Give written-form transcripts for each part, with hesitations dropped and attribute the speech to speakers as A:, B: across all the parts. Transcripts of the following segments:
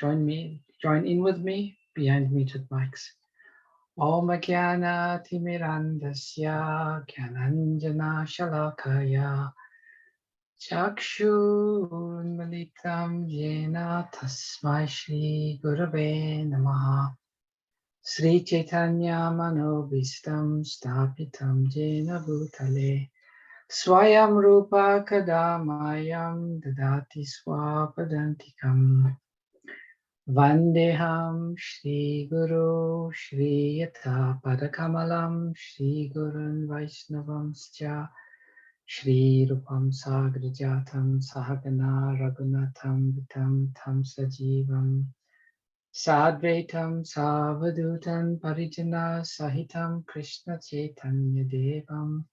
A: Join in with me behind muted mics. Om Jnana Timirandasya Jnananjana Shalakaya Chakshunmilitam Yena Tasmai Shri Gurave Namaha Sri Chaitanya Manobhistam Stapitam Jena Bhutale Swayam Rupa Kadamayam Dadati Swapadantikam Vandeham Shri Guru Shri Yatha Padakamalam Shri Gurun Vaishnavamscha Shri Rupam Sagrajatam Sahagana Raghunatham Vitam Tam Sajivam Sadvaitam Savadutan Parijana Sahitam Krishna Chaitanya Devam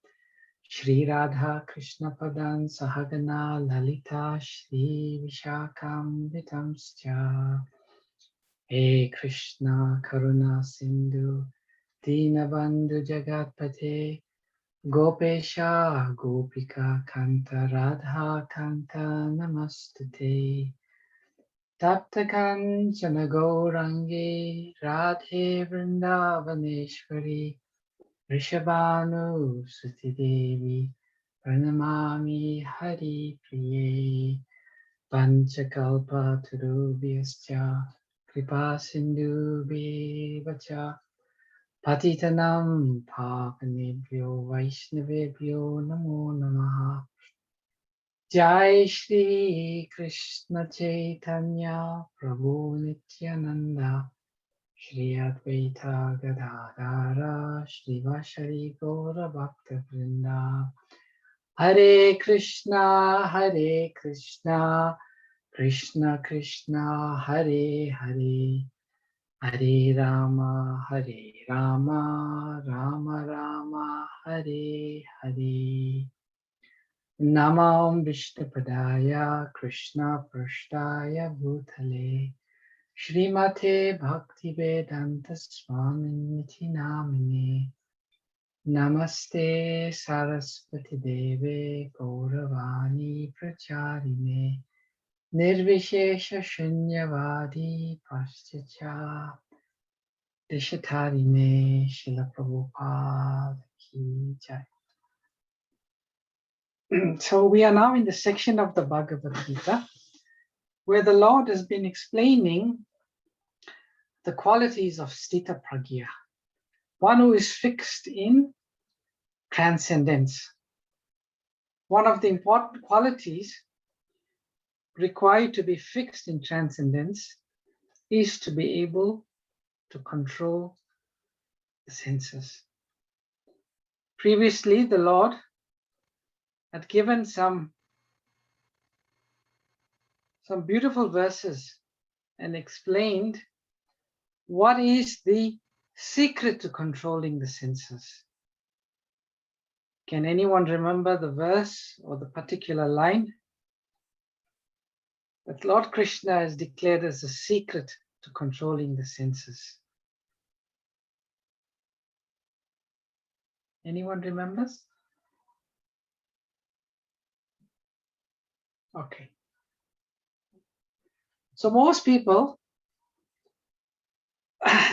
A: Shri Radha Krishna Padan Sahagana Lalita Shri Vishakam Vitamscha He Krishna Karuna Sindhu Dinabandhu Jagatpate Gopesha Gopika Kanta Radha Kanta Namastute Tapta Kanchana Gaurangi Radhe Vrindavaneshwari Rishabhanu Suti Devi Pranamami Hari Priye Panchakalpa Tarubhyascha Kripa Sindhu Vacha Patitanam Pavanebhyo Vaishnavebhyo Namo Namaha Jai Shri Krishna Chaitanya Prabhu Nityananda Shri Advaita Gadadara Shri Vashari Gaura Bhakta Vrinda Hare Krishna Krishna Krishna Hare Hare Hare Rama Rama Rama Hare Hare Namam Vishnupadaya Krishna Prashtaya Bhutale Srimate Bhaktivedanta Swaminiti Namine Namaste Saraswati Deve Gauravani Pracharine Nirvishesha Shunyavadi Paschatya Deshatarine Srila Prabhupada Ki Jai. So we are now in the section of the Bhagavad Gita where the Lord has been explaining the qualities of Sthita Pragya, one who is fixed in transcendence. One of the important qualities required to be fixed in transcendence is to be able to control the senses. Previously, the Lord had given some beautiful verses and explained what is the secret to controlling the senses. Can anyone remember the verse or the particular line that Lord Krishna has declared as the secret to controlling the senses? Anyone remembers? Okay. So most people,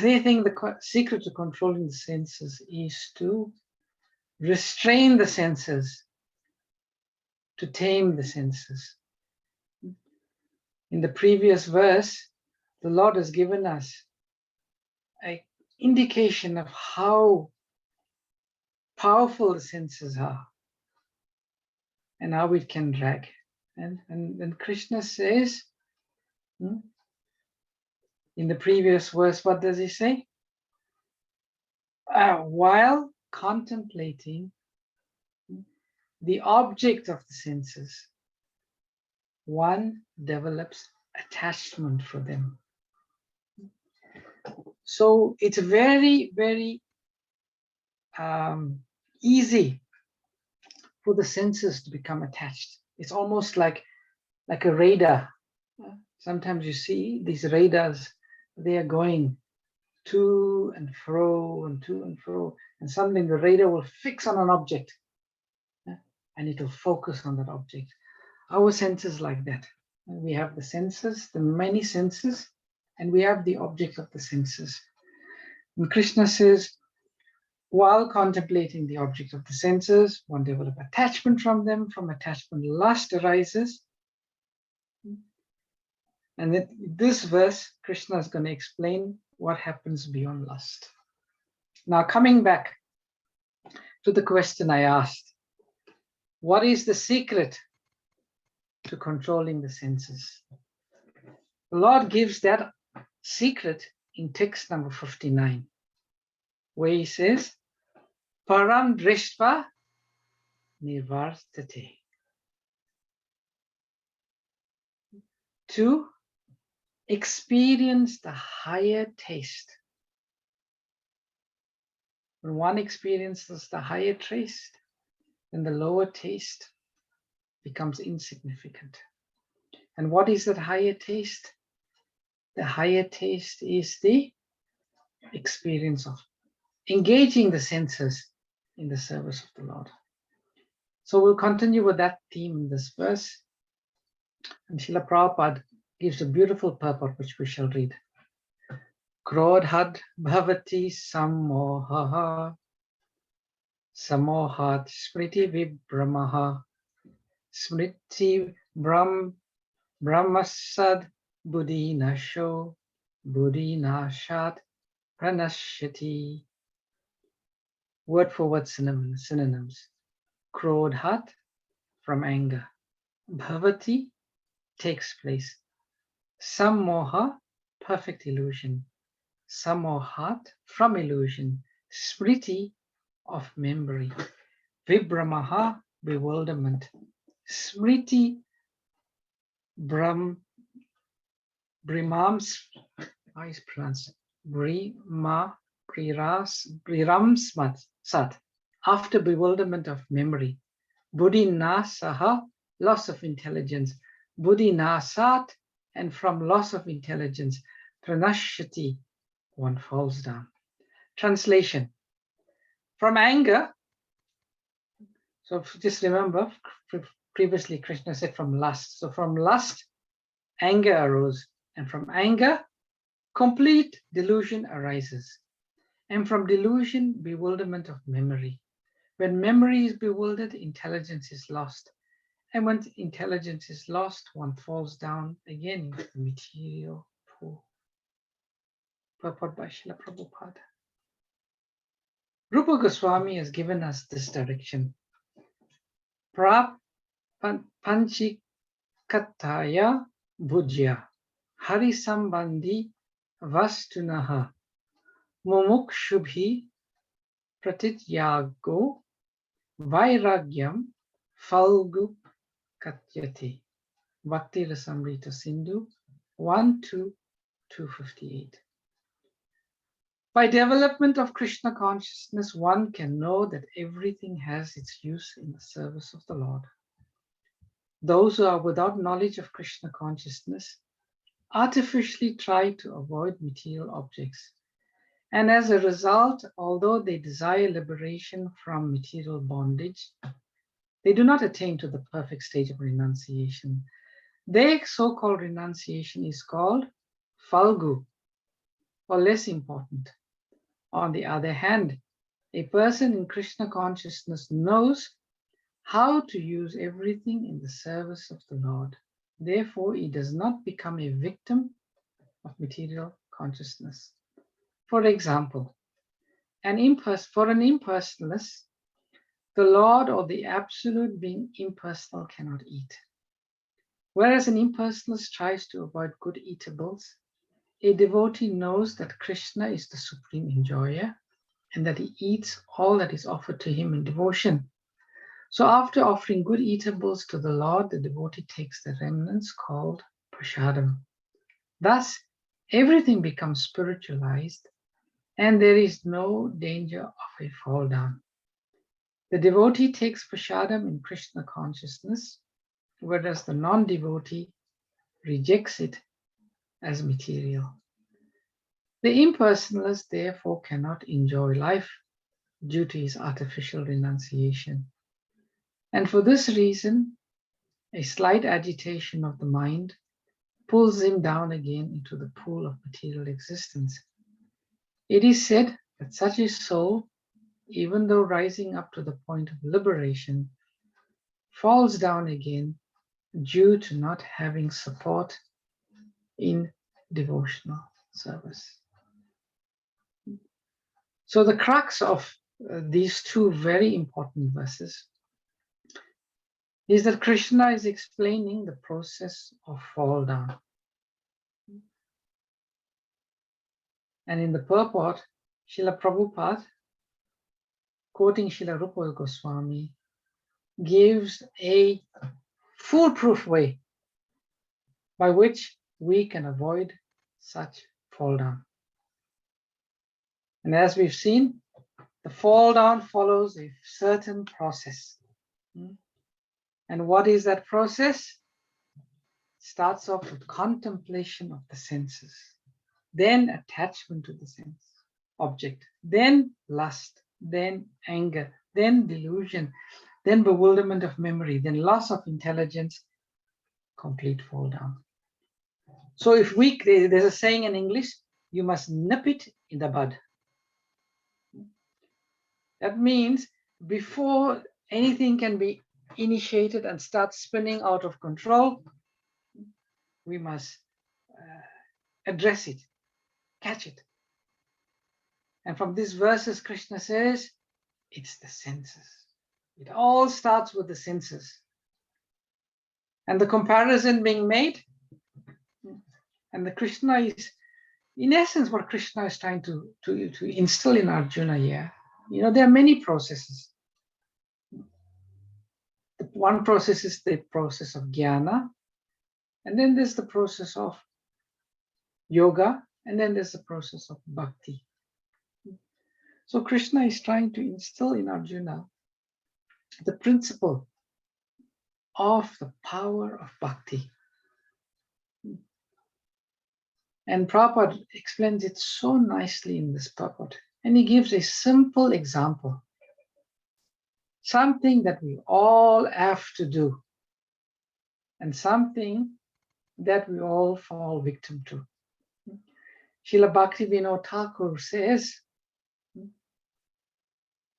A: they think the secret to controlling the senses is to restrain the senses, to tame the senses. In the previous verse, the Lord has given us an indication of how powerful the senses are and how it can drag. And Krishna says, in the previous verse, what does he say? While contemplating the object of the senses, one develops attachment for them. So it's very, very easy for the senses to become attached. It's almost like a radar. Sometimes you see these radars, they are going to and fro and to and fro, and suddenly the radar will fix on an object and it will focus on that object. Our senses like that. We have the senses, the many senses, and we have the object of the senses. And Krishna says, while contemplating the object of the senses, one develops attachment from them. From attachment, lust arises. And in this verse, Krishna is going to explain what happens beyond lust. Now, coming back to the question I asked, what is the secret to controlling the senses? The Lord gives that secret in text number 59, where he says, Param Drishva Nivartate. To experience the higher taste. When one experiences the higher taste, then the lower taste becomes insignificant. And what is that higher taste? The higher taste is the experience of engaging the senses in the service of the Lord. So we'll continue with that theme in this verse. And Srila Prabhupada gives a beautiful purport which we shall read. Krodhad bhavati samohaha samohat smriti vibramaha smriti brahmasad buddhi nasho buddhi nashat pranashyati. Word for word synonyms. Krodhat, from anger. Bhavati, takes place. Sammoha, perfect illusion. Samohat, from illusion. Smriti, of memory. Vibramaha, bewilderment. Smriti, brimams, how is pronounced? Priramsmat, sat, after bewilderment of memory. Buddhi nasaha, loss of intelligence. Buddhi nasat, and from loss of intelligence, pranashyati, one falls down. Translation. From anger, so just remember, previously Krishna said from lust. So from lust, anger arose. And from anger, complete delusion arises. And from delusion, bewilderment of memory. When memory is bewildered, intelligence is lost. And when intelligence is lost, one falls down again into the material pool. Purport by Srila Prabhupada. Rupa Goswami has given us this direction. Panchikataya bhujya hari sambandhi vastunaha mumukshubhi pratityago vairagyam falgu katyate. Bhakti Rasamrita Sindhu 1-2-258. By development of Krishna consciousness, one can know that everything has its use in the service of the Lord. Those who are without knowledge of Krishna consciousness artificially try to avoid material objects. And as a result, although they desire liberation from material bondage, they do not attain to the perfect stage of renunciation. Their so-called renunciation is called falgu, or less important. On the other hand, a person in Krishna consciousness knows how to use everything in the service of the Lord. Therefore, he does not become a victim of material consciousness. For example, for an impersonalist, the Lord or the Absolute being impersonal cannot eat. Whereas an impersonalist tries to avoid good eatables, a devotee knows that Krishna is the supreme enjoyer and that he eats all that is offered to him in devotion. So after offering good eatables to the Lord, the devotee takes the remnants called prasadam. Thus, everything becomes spiritualized and there is no danger of a fall down. The devotee takes prasadam in Krishna consciousness, whereas the non-devotee rejects it as material. The impersonalist therefore cannot enjoy life due to his artificial renunciation. And for this reason, a slight agitation of the mind pulls him down again into the pool of material existence. It is said that such a soul, even though rising up to the point of liberation, falls down again due to not having support in devotional service. So the crux of these two very important verses is that Krishna is explaining the process of fall down. And in the purport, Srila Prabhupada, quoting Srila Rupa Goswami, gives a foolproof way by which we can avoid such fall down. And as we've seen, the fall down follows a certain process. And what is that process? Starts off with contemplation of the senses, then attachment to the sense object, then lust, then anger, then delusion, then bewilderment of memory, then loss of intelligence, complete fall down. So if there's a saying in English, you must nip it in the bud. That means before anything can be initiated and start spinning out of control, we must address it, catch it. And from these verses, Krishna says, it's the senses. It all starts with the senses. And the comparison being made, and the Krishna is, in essence, what Krishna is trying to instill in Arjuna here. You know, there are many processes. One process is the process of jnana, and then there's the process of yoga, and then there's the process of bhakti. So Krishna is trying to instill in Arjuna the principle of the power of bhakti. And Prabhupada explains it so nicely in this purport. And he gives a simple example. Something that we all have to do. And something that we all fall victim to. Srila Bhaktivinoda Thakur says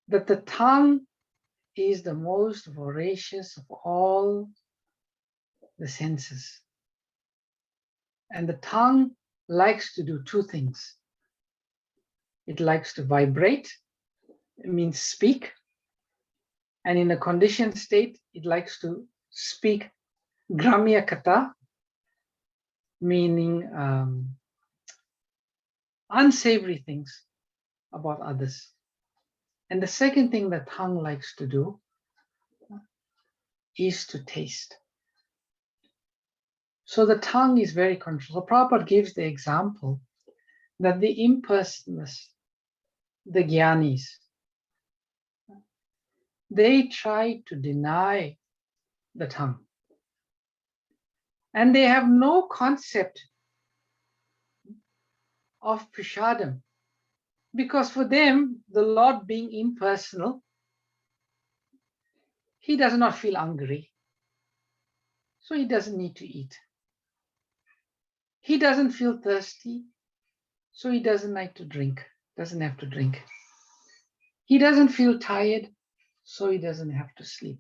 A: that the tongue is the most voracious of all the senses. And the tongue likes to do two things. It likes to vibrate, it means speak. And in a conditioned state, it likes to speak gramya katha, meaning unsavory things about others. And the second thing the tongue likes to do is to taste. So the tongue is very controlled. So Prabhupada gives the example that the impersonalists, the jnanis, they try to deny the tongue. And they have no concept of prashadam, because for them, the Lord being impersonal, he does not feel hungry, so he doesn't need to eat. He doesn't feel thirsty, so he doesn't like to drink, doesn't have to drink. He doesn't feel tired, so he doesn't have to sleep.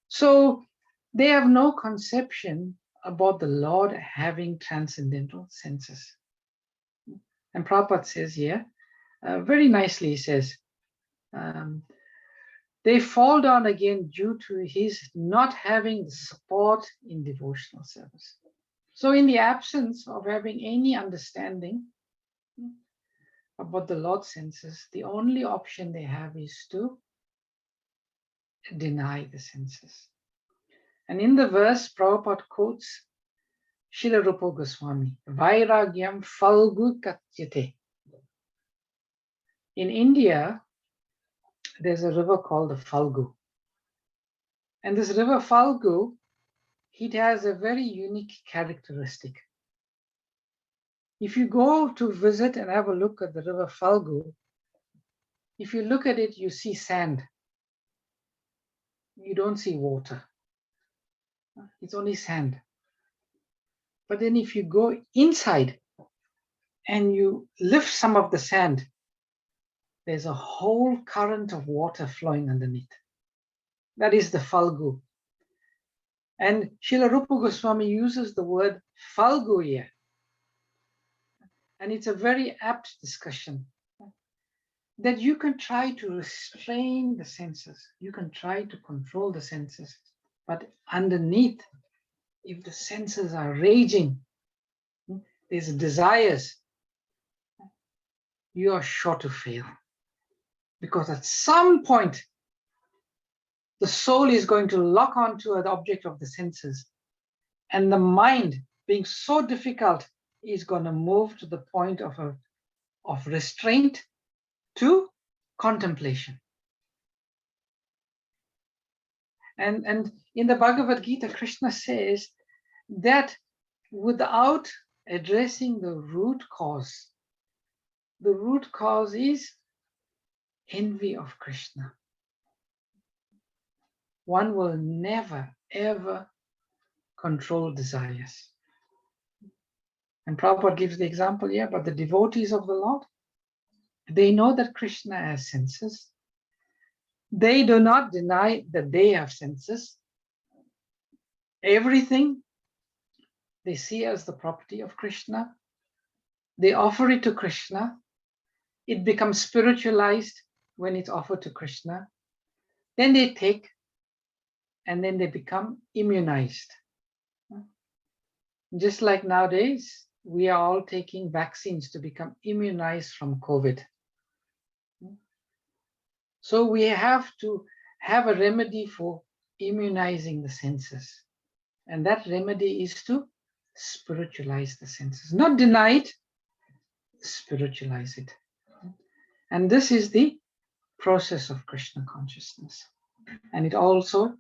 A: So they have no conception about the Lord having transcendental senses. And Prabhupada says here, very nicely, he says, they fall down again due to his not having the support in devotional service. So in the absence of having any understanding about the Lord's senses, the only option they have is to deny the senses. And in the verse, Prabhupada quotes Srila Rupa Goswami, Vairagyam Falgu Katyate. In India, there's a river called the Falgu. And this river Falgu, it has a very unique characteristic. If you go to visit and have a look at the river Falgu, if you look at it, you see sand. You don't see water. It's only sand. But then if you go inside and you lift some of the sand, there's a whole current of water flowing underneath. That is the Falgu. And Srila Rupa Goswami uses the word Falgu here. And it's a very apt discussion. That you can try to restrain the senses. You can try to control the senses. But underneath, if the senses are raging, there's desires, you are sure to fail. Because at some point, the soul is going to lock onto an object of the senses. And the mind, being so difficult, is going to move to the point of restraint to contemplation. And in the Bhagavad Gita, Krishna says that without addressing the root cause is envy of Krishna. One will never, ever control desires. And Prabhupada gives the example here, but the devotees of the Lord, they know that Krishna has senses. They do not deny that they have senses. Everything they see as the property of Krishna. They offer it to Krishna. It becomes spiritualized when it's offered to Krishna. Then they take, and then they become immunized. Just like nowadays, we are all taking vaccines to become immunized from COVID. So we have to have a remedy for immunizing the senses. And that remedy is to spiritualize the senses. Not deny it, spiritualize it. And this is the process of Krishna consciousness. And it also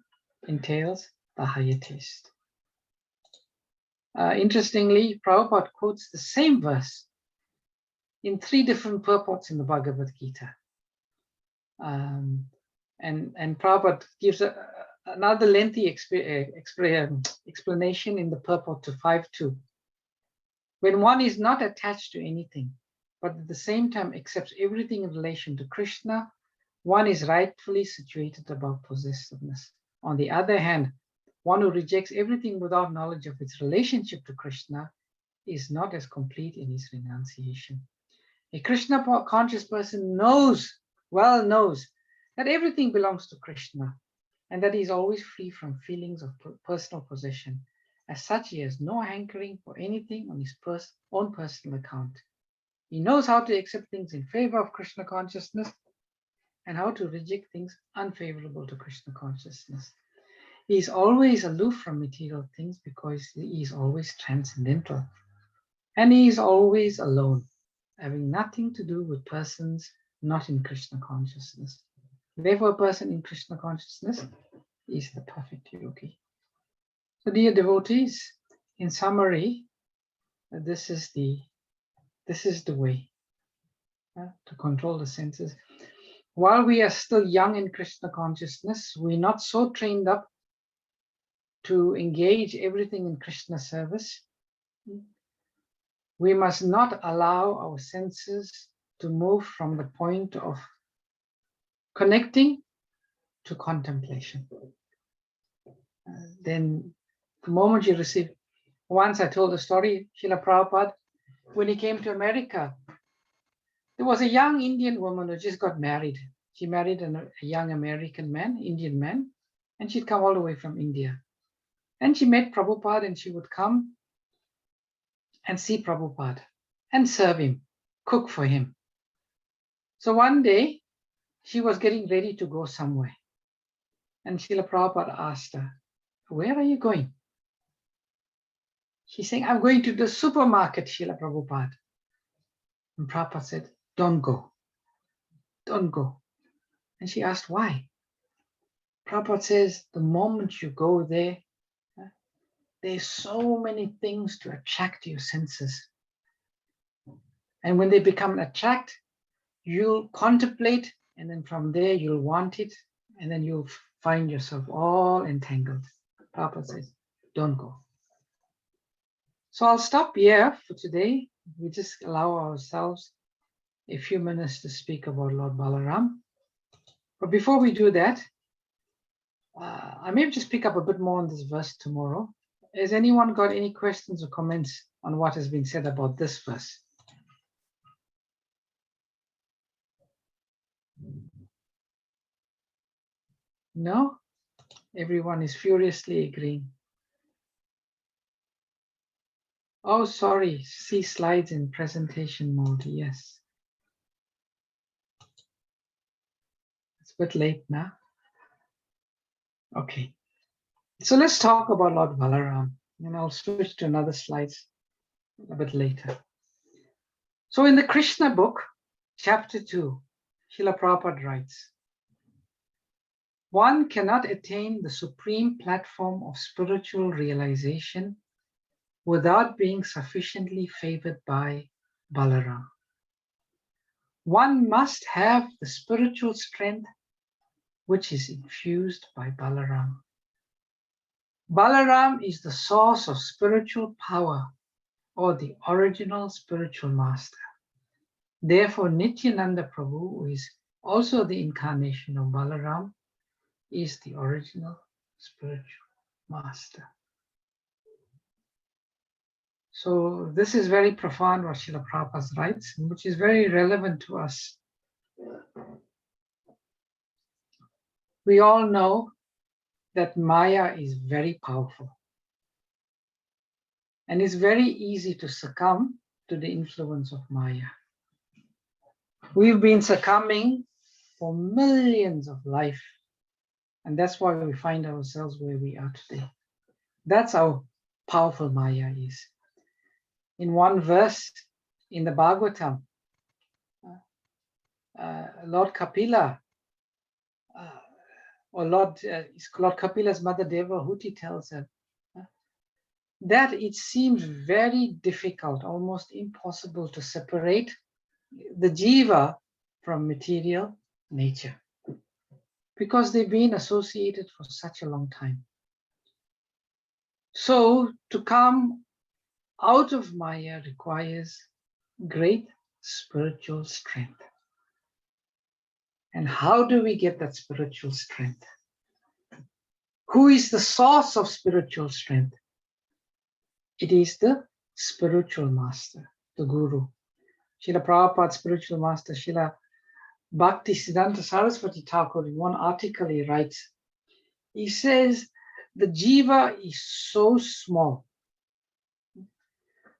A: entails the higher taste. Interestingly, Prabhupada quotes the same verse in 3 different purports in the Bhagavad Gita. And Prabhupada gives another lengthy explanation in the purport to 5.2. When one is not attached to anything, but at the same time accepts everything in relation to Krishna, one is rightfully situated above possessiveness. On the other hand, one who rejects everything without knowledge of its relationship to Krishna is not as complete in his renunciation. A Krishna conscious person knows that everything belongs to Krishna and that he is always free from feelings of personal possession. As such, he has no hankering for anything on his own personal account. He knows how to accept things in favor of Krishna consciousness and how to reject things unfavorable to Krishna consciousness. He is always aloof from material things because he is always transcendental. And he is always alone, having nothing to do with persons not in Krishna consciousness. Therefore, a person in Krishna consciousness is the perfect yogi. So, dear devotees, in summary, this is the way to control the senses. While we are still young in Krishna consciousness, we're not so trained up to engage everything in Krishna service. We must not allow our senses to move from the point of connecting to contemplation. Then the moment you receive, once I told a story, Srila Prabhupada, when he came to America, there was a young Indian woman who just got married. She married a young American man, Indian man, and she'd come all the way from India. And she met Prabhupada and she would come and see Prabhupada and serve him, cook for him. So one day, she was getting ready to go somewhere. And Srila Prabhupada asked her, "Where are you going?" She's saying, "I'm going to the supermarket, Srila Prabhupada." And Prabhupada said, "Don't go. Don't go." And she asked, "Why?" Prabhupada says, the moment you go there, there's so many things to attract your senses. And when they become attract, you'll contemplate, and then from there you'll want it, and then you'll find yourself all entangled. Prabhupada says, don't go. So I'll stop here for today. We just allow ourselves a few minutes to speak about Lord Balaram. But before we do that, I may just pick up a bit more on this verse tomorrow. Has anyone got any questions or comments on what has been said about this verse? No? Everyone is furiously agreeing. Oh, sorry. See slides in presentation mode. Yes. It's a bit late now. Okay. So let's talk about Lord Balaram, and I'll switch to another slides a bit later. So in the Krishna book, chapter 2, Srila Prabhupada writes, one cannot attain the supreme platform of spiritual realization without being sufficiently favored by Balaram. One must have the spiritual strength which is infused by Balaram. Balaram is the source of spiritual power or the original spiritual master. Therefore, Nityananda Prabhu, who is also the incarnation of Balaram, is the original spiritual master. So this is very profound what Srila Prabhupada writes, which is very relevant to us. We all know that Maya is very powerful. And it's very easy to succumb to the influence of Maya. We've been succumbing for millions of life. And that's why we find ourselves where we are today. That's how powerful Maya is. In one verse in the Bhagavatam, Lord Kapila, Lord Kapila's mother Devahuti tells her that it seems very difficult, almost impossible to separate the jiva from material nature because they've been associated for such a long time. So to come out of Maya requires great spiritual strength. And how do we get that spiritual strength? Who is the source of spiritual strength? It is the spiritual master, the Guru. Srila Prabhupada's spiritual master, Srila Bhakti Siddhanta Saraswati Thakur, in one article he writes, he says, the jiva is so small.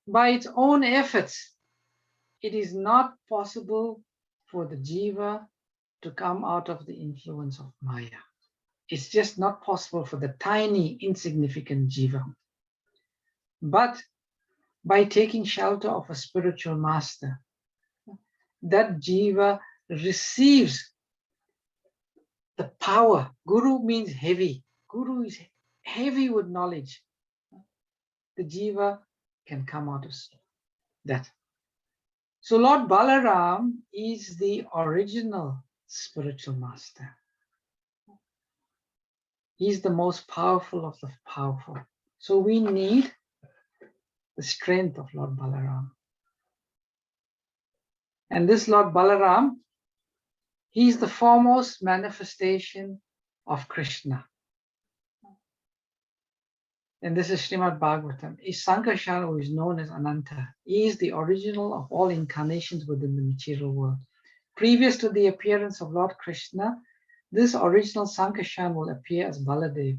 A: By its own efforts, it is not possible for the jiva to come out of the influence of Maya. It's just not possible for the tiny, insignificant jiva. But by taking shelter of a spiritual master, that jiva receives the power. Guru means heavy. Guru is heavy with knowledge. The jiva can come out of that. So Lord Balaram is the original spiritual master. He's the most powerful of the powerful. So we need the strength of Lord Balaram. And this Lord Balaram, he's the foremost manifestation of Krishna. And this is Srimad Bhagavatam. Is Sankarsana, who is known as Ananta. He is the original of all incarnations within the material world. Previous to the appearance of Lord Krishna, this original Sankarsana will appear as Baladev,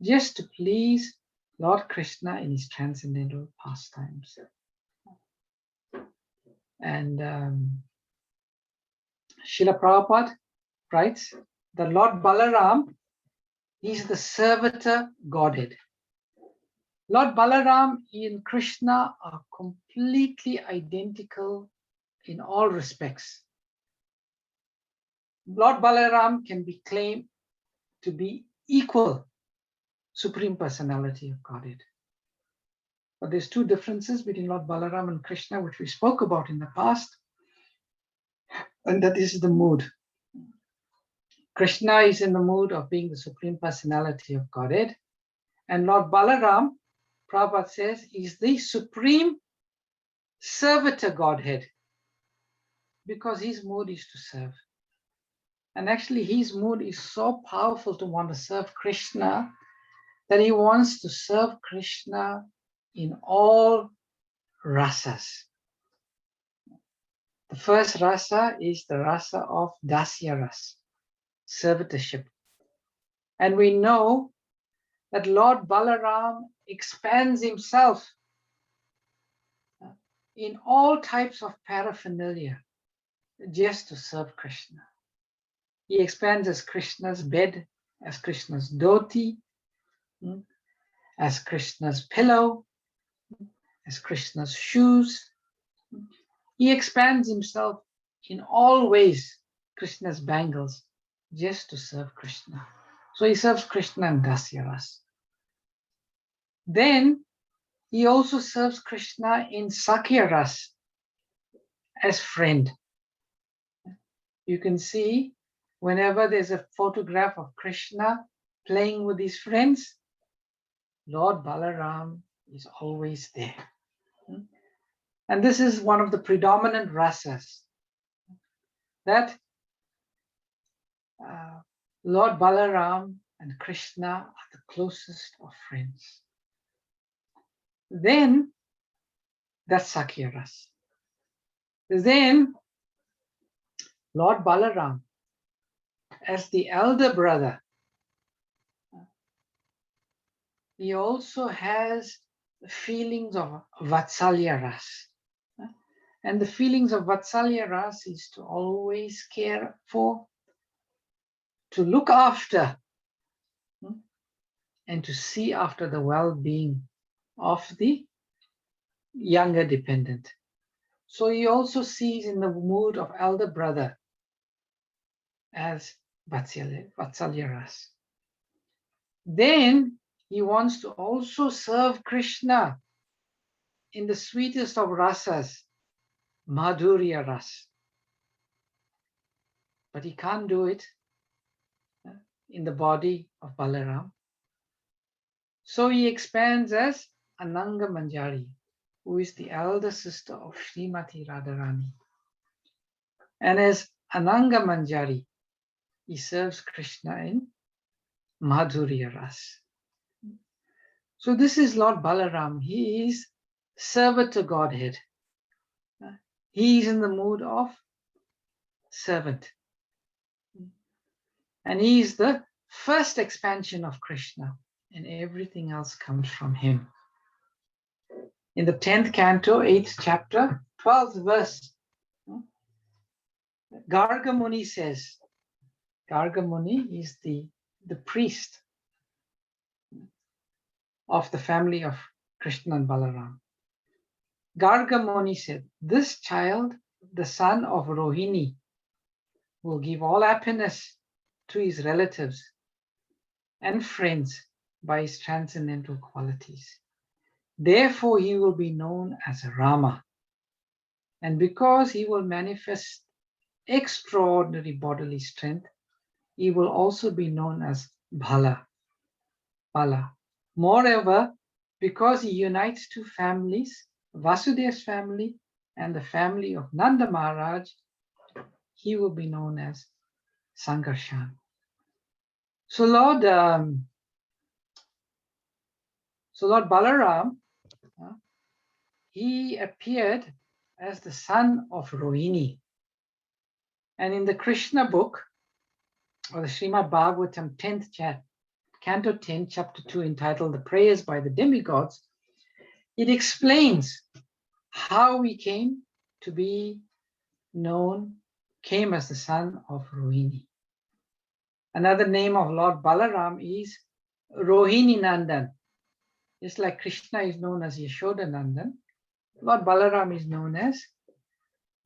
A: just to please Lord Krishna in his transcendental pastimes. And Srila Prabhupada writes that Lord Balaram is the servitor Godhead. Lord Balaram and Krishna are completely identical in all respects. Lord Balaram can be claimed to be equal Supreme Personality of Godhead. But there's two differences between Lord Balaram and Krishna, which we spoke about in the past, and that is the mood. Krishna is in the mood of being the Supreme Personality of Godhead, and Lord Balaram Prabhupada says, is the supreme servitor Godhead, because his mood is to serve. And actually his mood is so powerful to want to serve Krishna that he wants to serve Krishna in all rasas. The first rasa is the rasa of dasya ras, servitorship. And we know that Lord Balaram expands himself in all types of paraphernalia just to serve Krishna. He expands as Krishna's bed, as Krishna's dhoti, as Krishna's pillow, as Krishna's shoes. He expands himself in all ways, Krishna's bangles, just to serve Krishna. So he serves Krishna in Dasya Ras. Then he also serves Krishna in Sakhya Ras as friend. You can see whenever there's a photograph of Krishna playing with his friends, Lord Balaram is always there. And this is one of the predominant rasas, that Lord Balaram and Krishna are the closest of friends. Then that's Sakhya Ras. Then Lord Balaram, as the elder brother, he also has feelings of Vatsalya Ras. And the feelings of Vatsalya Ras is to always care for, to look after, and to see after the well-being of the younger dependent. So he also sees in the mood of elder brother as Vatsalya Ras. Then he wants to also serve Krishna in the sweetest of rasas, Madhurya Ras. But he can't do it in the body of Balaram. So he expands as Ananga Manjari, who is the elder sister of Srimati Radharani. And as Ananga Manjari, he serves Krishna in Madhurya Ras. So this is Lord Balaram. He is servant to Godhead. He is in the mood of servant. And he is the first expansion of Krishna, and everything else comes from him. In the 10th canto, 8th chapter, 12th verse, Garga Muni says, Garga Muni is the priest of the family of Krishna and Balaram. Garga Muni said, this child, the son of Rohini, will give all happiness to his relatives and friends by his transcendental qualities. Therefore, he will be known as Rama. And because he will manifest extraordinary bodily strength, he will also be known as Bala. Moreover, because he unites two families, Vasudev's family and the family of Nanda Maharaj, he will be known as Sankarshan. So Lord Balaram, he appeared as the son of Rohini. And in the Krishna book, or the Srimad Bhagavatam 10th Canto 10, Chapter 2, entitled The Prayers by the Demigods, it explains how he came to be known, came as the son of Rohini. Another name of Lord Balaram is Rohini Nandan. Just like Krishna is known as Yashoda Nandan, Lord Balaram is known as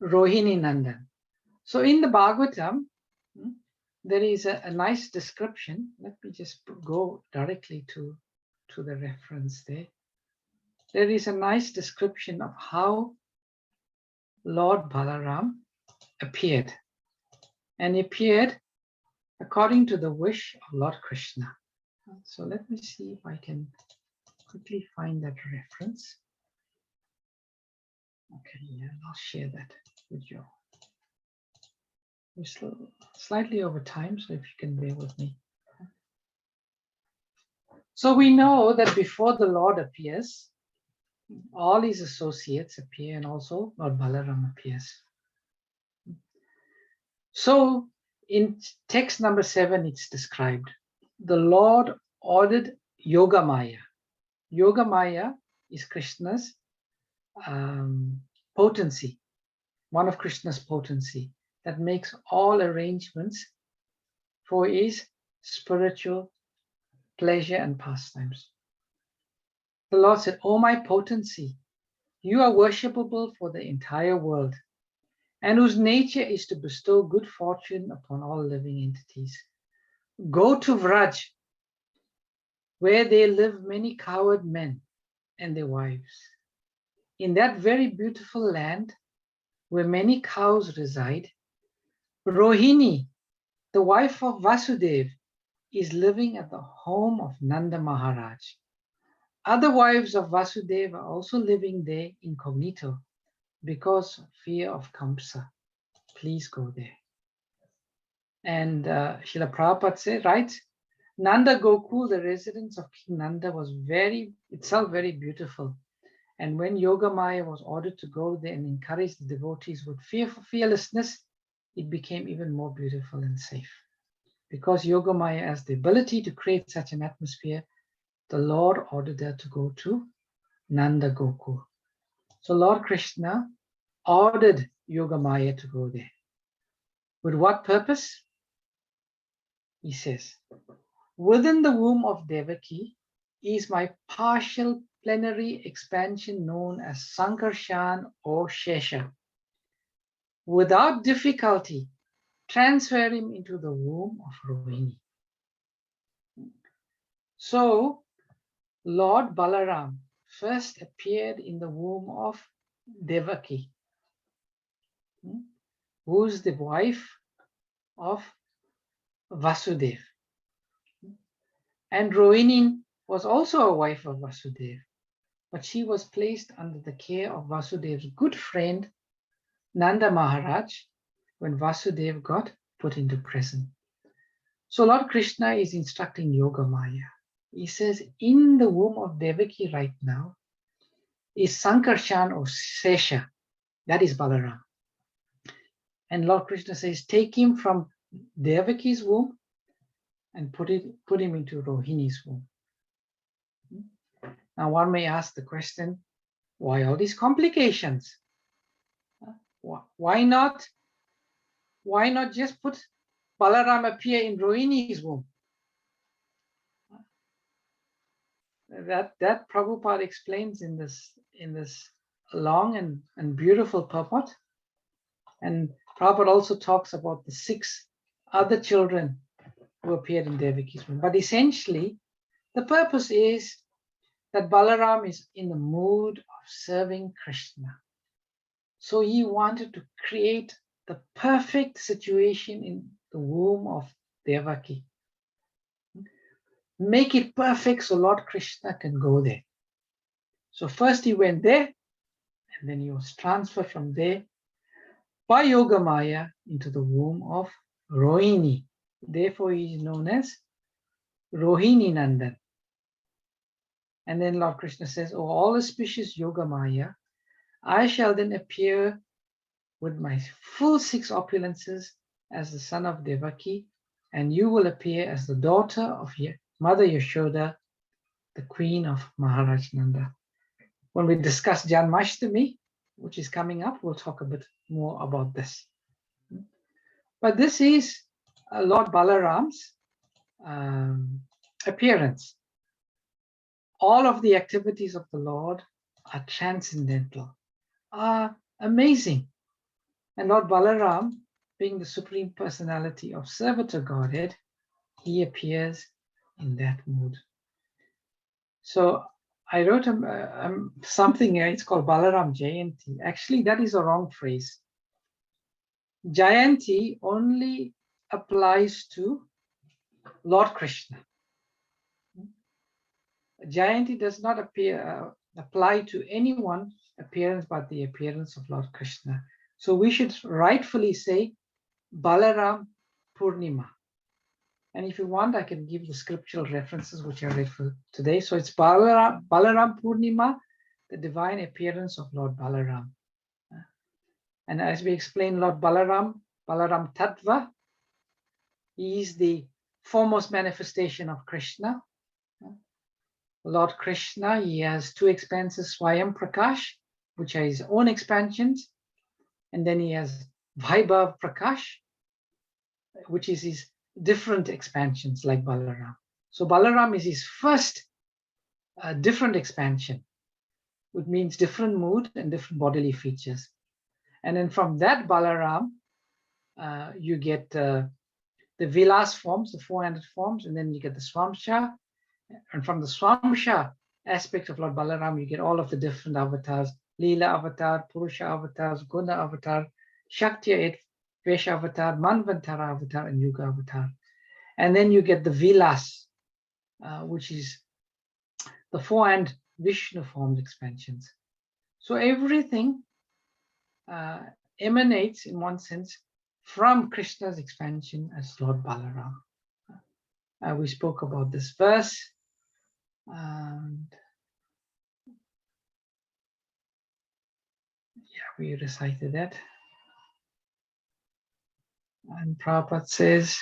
A: Rohini Nandan. So in the Bhagavatam, there is a nice description. Let me just go directly to the reference there. There is a nice description of how Lord Balaram appeared. And he appeared according to the wish of Lord Krishna. So let me see if I can quickly find that reference. Okay, yeah, I'll share that with you. We're still slightly over time, so if you can bear with me. So we know that before the Lord appears, all his associates appear, and also Lord Balaram appears. So in text number 7, it's described. The Lord ordered Yogamaya. Yogamaya is Krishna's potency, one of Krishna's potency that makes all arrangements for his spiritual pleasure and pastimes. The Lord said, "Oh, my potency, you are worshipable for the entire world, and whose nature is to bestow good fortune upon all living entities. Go to Vraj, where there live many coward men and their wives. In that very beautiful land, where many cows reside, Rohini, the wife of Vasudeva, is living at the home of Nanda Maharaj. Other wives of Vasudeva are also living there incognito because of fear of Kamsa. Please go there." And Srila Prabhupada writes, Nanda Gokul, the residence of King Nanda, was itself very beautiful. And when Yogamaya was ordered to go there and encourage the devotees with fearlessness, it became even more beautiful and safe. Because Yogamaya has the ability to create such an atmosphere, the Lord ordered her to go to Nanda Gokul. So Lord Krishna ordered Yogamaya to go there. With what purpose? He says, "Within the womb of Devaki is my partial plenary expansion known as Sankarshan or Shesha. Without difficulty, transfer him into the womb of Rohini." So Lord Balaram first appeared in the womb of Devaki, who's the wife of Vasudeva. And Rohini was also a wife of Vasudeva, but she was placed under the care of Vasudeva's good friend Nanda Maharaj when Vasudeva got put into prison. So Lord Krishna is instructing Yogamaya. He says, in the womb of Devaki right now is Sankarshan or Sesha, that is Balaram. And Lord Krishna says, take him from Devaki's womb and put him into Rohini's womb. Now one may ask the question, why all these complications? Why not just put Balaram appear in Rohini's womb? That Prabhupada explains in this long and beautiful purport. And Prabhupada also talks about the 6 other children who appeared in Devaki's womb. But essentially, the purpose is that Balaram is in the mood of serving Krishna. So he wanted to create the perfect situation in the womb of Devaki. Make it perfect so Lord Krishna can go there. So first he went there, and then he was transferred from there by Yogamaya into the womb of Rohini. Therefore he is known as Rohini Nandan. And then Lord Krishna says, "Oh, all auspicious Yogamaya, I shall then appear with my full 6 opulences as the son of Devaki, and you will appear as the daughter of Mother Yashoda, the queen of Maharaj Nanda." When we discuss Janmashtami, which is coming up, we'll talk a bit more about this. But this is Lord Balaram's appearance. All of the activities of the Lord are transcendental, are amazing. And Lord Balaram, being the Supreme Personality of Servitor Godhead, he appears in that mood. So I wrote something here, it's called Balaram Jayanti. Actually, that is a wrong phrase. Jayanti only applies to Lord Krishna. Jayanti does not apply to anyone appearance but the appearance of Lord Krishna. So we should rightfully say Balaram Purnima. And if you want, I can give the scriptural references which I read for today. So it's Balaram Purnima, the divine appearance of Lord Balaram. And as we explained, Lord Balaram Tattva, he is the foremost manifestation of Krishna. Lord Krishna, he has two expanses, Swayam Prakash, which are his own expansions, and then he has Vaibhav Prakash, which is his different expansions like Balaram. So Balaram is his first different expansion, which means different mood and different bodily features. And then from that Balaram, you get the Vilas forms, the 400 forms, and then you get the Swamsha. And from the Swamsha aspect of Lord Balaram, you get all of the different avatars, Leela avatar, Purusha avatars, Guna avatar, Shakti Vesha avatar, Manvantara avatar, and Yuga avatar. And then you get the Vilas, which is the 400 Vishnu formed expansions. So everything emanates in one sense from Krishna's expansion as Lord Balaram. We spoke about this verse. And yeah, we recited that. And Prabhupada says,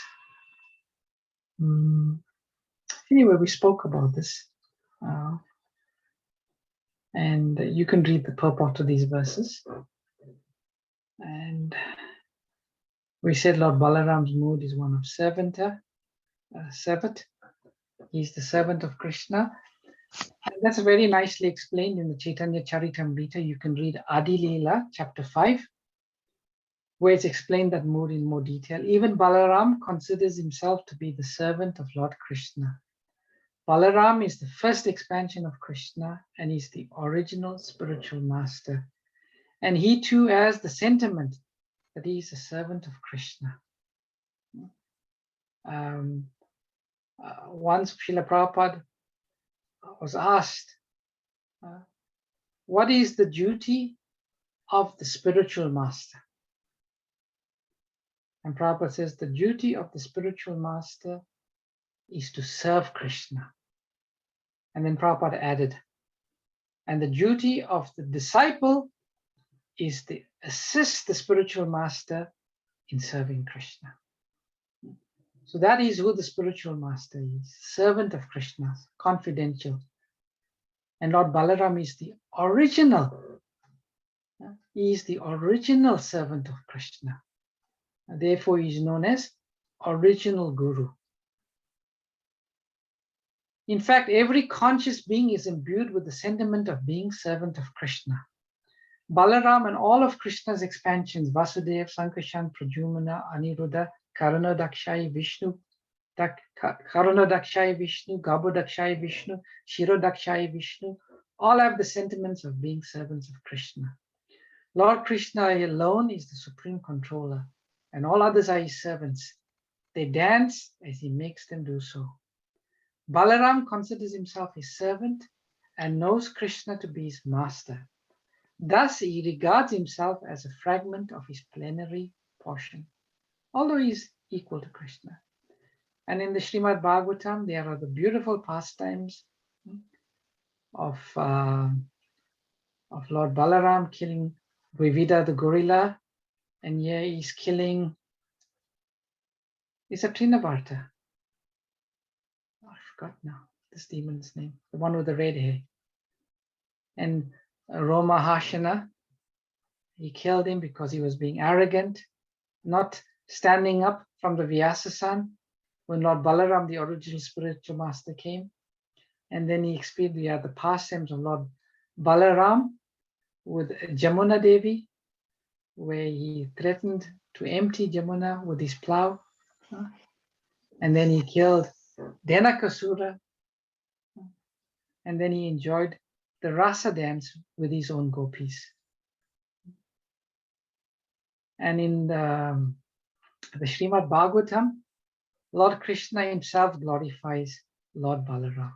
A: anyway, we spoke about this. And you can read the purport of these verses. And we said Lord Balaram's mood is one of servant. He's the servant of Krishna. And that's very nicely explained in the Chaitanya Charitamrita. You can read Adi Leela, chapter 5, where it's explained that mood in more detail. Even Balaram considers himself to be the servant of Lord Krishna. Balaram is the first expansion of Krishna and is the original spiritual master. And he too has the sentiment that he is a servant of Krishna. Once Srila Prabhupada was asked, what is the duty of the spiritual master? And Prabhupada says the duty of the spiritual master is to serve Krishna. And then Prabhupada added, and the duty of the disciple is to assist the spiritual master in serving Krishna. So that is who the spiritual master is, servant of Krishna, confidential. And Lord Balaram is the original. He is the original servant of Krishna. And therefore, he is known as original Guru. In fact, every conscious being is imbued with the sentiment of being servant of Krishna. Balaram and all of Krishna's expansions, Vasudeva, Sankarshan, Pradyumna, Aniruddha, Karanadakshayi Vishnu, Karanadakshayi Vishnu, Gabodakshayi Vishnu, Shirodakshayi Vishnu, all have the sentiments of being servants of Krishna. Lord Krishna alone is the supreme controller, and all others are his servants. They dance as he makes them do so. Balaram considers himself his servant and knows Krishna to be his master. Thus, he regards himself as a fragment of his plenary portion, although he is equal to Krishna. And in the Srimad Bhagavatam, there are the beautiful pastimes of Lord Balaram killing Vivida the gorilla, and here he's killing, is it Trinavarta? I forgot now this demon's name, the one with the red hair. And Romahashana, he killed him because he was being arrogant, not standing up from the Vyasa-san when Lord Balaram, the original spiritual master, came. And then he experienced the pastimes of Lord Balaram with Jamuna Devi, where he threatened to empty Jamuna with his plow. And then he killed Dhenakasura. And then he enjoyed the rasa dance with his own gopis. And in the Srimad Bhagavatam, Lord Krishna himself glorifies Lord Balaram.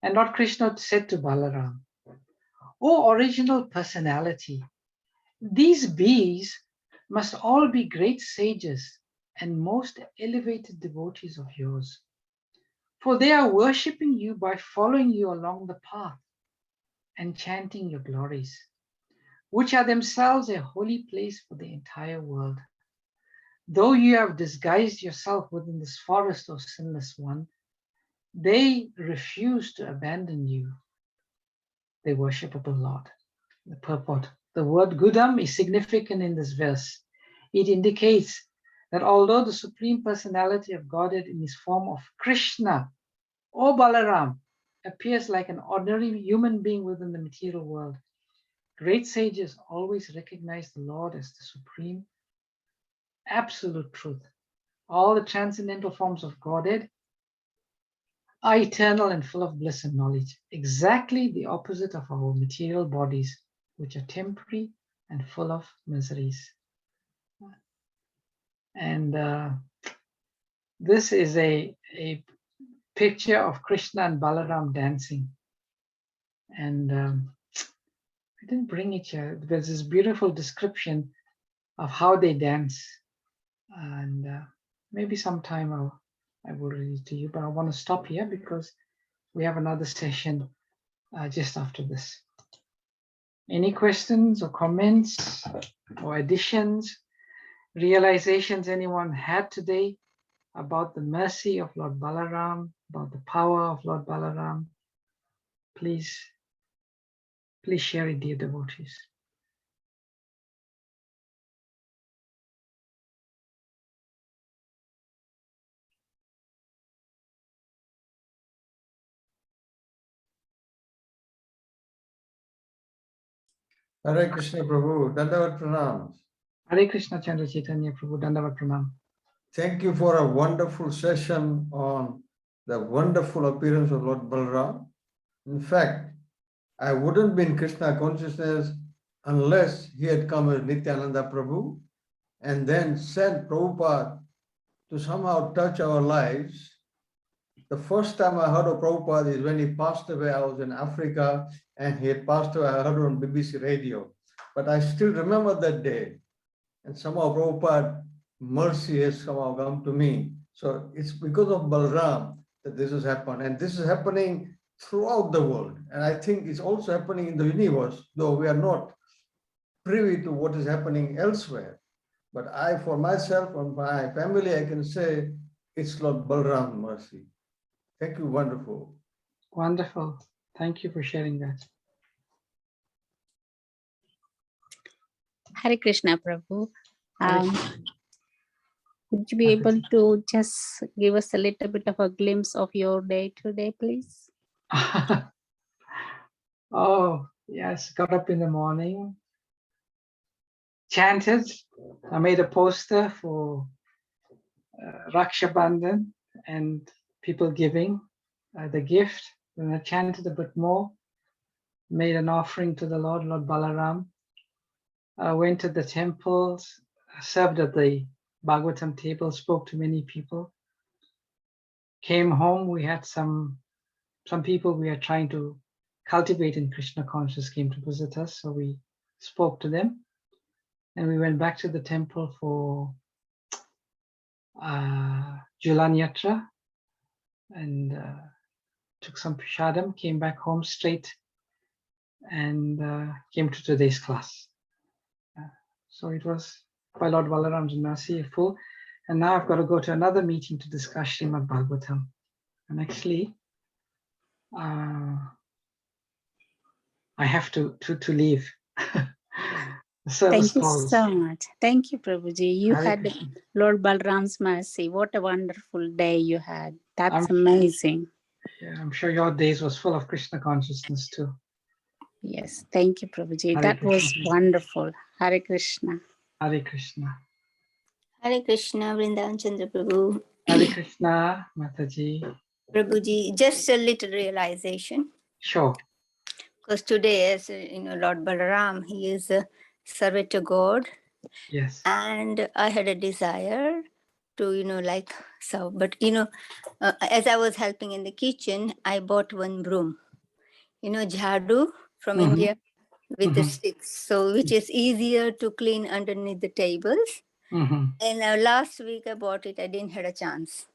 A: And Lord Krishna said to Balaram, "O original personality, these bees must all be great sages and most elevated devotees of yours, for they are worshipping you by following you along the path and chanting your glories, which are themselves a holy place for the entire world. Though you have disguised yourself within this forest, O sinless one, they refuse to abandon you, the worshipable Lord." The purport. The word Gudam is significant in this verse. It indicates that although the Supreme Personality of Godhead in his form of Krishna or Balaram appears like an ordinary human being within the material world, great sages always recognize the Lord as the supreme, absolute truth. All the transcendental forms of Godhead are eternal and full of bliss and knowledge, exactly the opposite of our material bodies, which are temporary and full of miseries. And this is a picture of Krishna and Balaram dancing. And I didn't bring it here. There's this beautiful description of how they dance. And maybe sometime I will read it to you, but I want to stop here because we have another session just after this. Any questions or comments or additions, realizations anyone had today about the mercy of Lord Balaram, about the power of Lord Balaram? Please share it, dear devotees.
B: Hare Krishna Prabhu, Dandavat Pranam.
A: Hare Krishna Chandra Chaitanya Prabhu, Dandavat Pranam.
B: Thank you for a wonderful session on the wonderful appearance of Lord Balaram. In fact, I wouldn't be in Krishna consciousness unless he had come as Nityananda Prabhu and then sent Prabhupada to somehow touch our lives. The first time I heard of Prabhupada is when he passed away. I was in Africa and he had passed away. I heard it on BBC radio. But I still remember that day. And somehow Prabhupada mercy has somehow come to me. So it's because of Balaram that this has happened. And this is happening throughout the world. And I think it's also happening in the universe, though we are not privy to what is happening elsewhere. But I, for myself and my family, I can say it's Lord Balaram's mercy. Thank you, wonderful.
A: Wonderful. Thank you for sharing that.
C: Hare Krishna Prabhu.
A: Hare
C: Would you be able to just give us a little bit of a glimpse of your day today, please?
A: Oh, yes. Got up in the morning, chanted. I made a poster for Raksha Bandhan and people giving the gift. Then I chanted a bit more, made an offering to the Lord Balaram. I went to the temples, served at the Bhagavatam table, spoke to many people. Came home, we had some people we are trying to cultivate in Krishna consciousness came to visit us, so we spoke to them. And we went back to the temple for Julan Yatra and took some prashadam, came back home straight and came to today's class. So it was by Lord Balaram's mercy full. And now I've got to go to another meeting to discuss Srimad Bhagavatam. And actually, I have to leave.
C: Thank you so much. Thank you, Prabhuji. You
A: Hare
C: had
A: Krishna.
C: Lord Balaram's mercy. What a wonderful day you had. That's amazing.
A: Yeah, I'm sure your days was full of Krishna consciousness too.
C: Yes, thank you, Prabhuji.
A: Hare
C: That
A: Krishna.
C: was wonderful. Hare Krishna.
A: Hare Krishna.
D: Hare Krishna, Vrindavan Chandra Prabhu.
A: Hare Krishna, Mataji.
D: Prabhuji, just a little realization.
A: Sure.
D: Because today, as Lord Balaram, he is a servant to God.
A: Yes.
D: And I had a desire to, like serve. But, as I was helping in the kitchen, I bought one broom, jhadu from
A: Mhm.
D: India with the
A: Mhm.
D: sticks. So, which is easier to clean underneath the tables.
A: Mhm.
D: And last week I bought it. I didn't had a chance.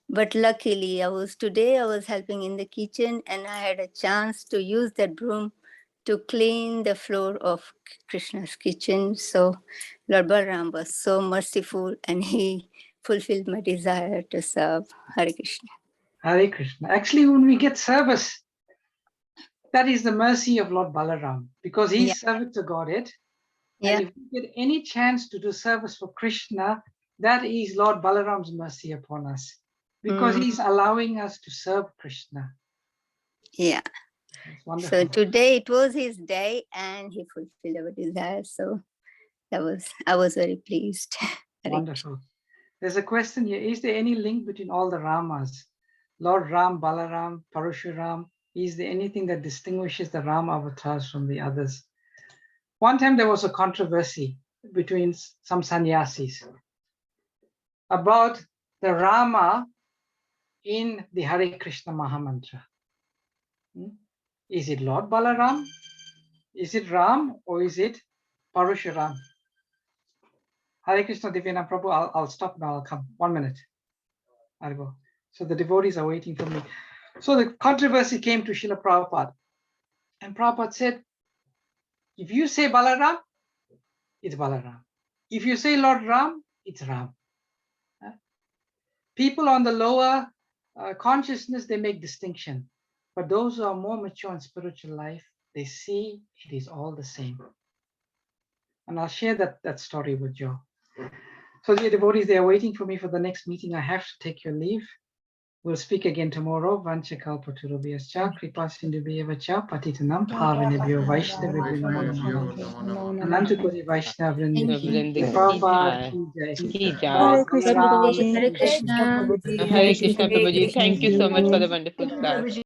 D: But luckily, I was helping in the kitchen and I had a chance to use that broom to clean the floor of Krishna's kitchen. So Lord Balaram was so merciful and he fulfilled my desire to serve Hare Krishna.
A: Hare Krishna. Actually, when we get service, that is the mercy of Lord Balaram, because he's
D: Yeah.
A: servant to Godhead.
D: Yeah.
A: And if we get any chance to do service for Krishna, that is Lord Balaram's mercy upon us, because he's allowing us to serve Krishna.
D: Yeah.
A: It's wonderful.
D: So today it was his day and he fulfilled our desire. So I was very pleased.
A: Wonderful. There's a question here. Is there any link between all the Ramas? Lord Ram, Balaram, Parashuram. Is there anything that distinguishes the Ram avatars from the others? One time there was a controversy between some sannyasis about the Rama in the Hare Krishna Mahamantra. Is it Lord Balaram? Is it Ram or is it Parashuram? Hare Krishna Divyanam Prabhu, I'll stop now, I'll come. 1 minute. I'll go. So the devotees are waiting for me. So the controversy came to Srila Prabhupada. And Prabhupada said, if you say Balaram, it's Balaram. If you say Lord Ram, it's Ram. People on the lower consciousness, they make distinction. But those who are more mature in spiritual life, they see it is all the same. And I'll share that story with you. So the devotees, they are waiting for me for the next meeting. I have to take your leave. We'll speak again tomorrow. Vanchakalpaturubhyascha, kripasindubhyavacha, patitanam pavanebhyo vaishnavibhyo namo namaha. Anantakoti Vaishnavrinda ki jai. Prabhupada ki jai.
E: Ki jai.
A: Lord
C: Krishna
A: Balaram
C: Prabhuji.
A: ki jai.
C: Krishna Prabhuji.
E: Hare Krishna Prabhuji. Thank you so much for the wonderful class.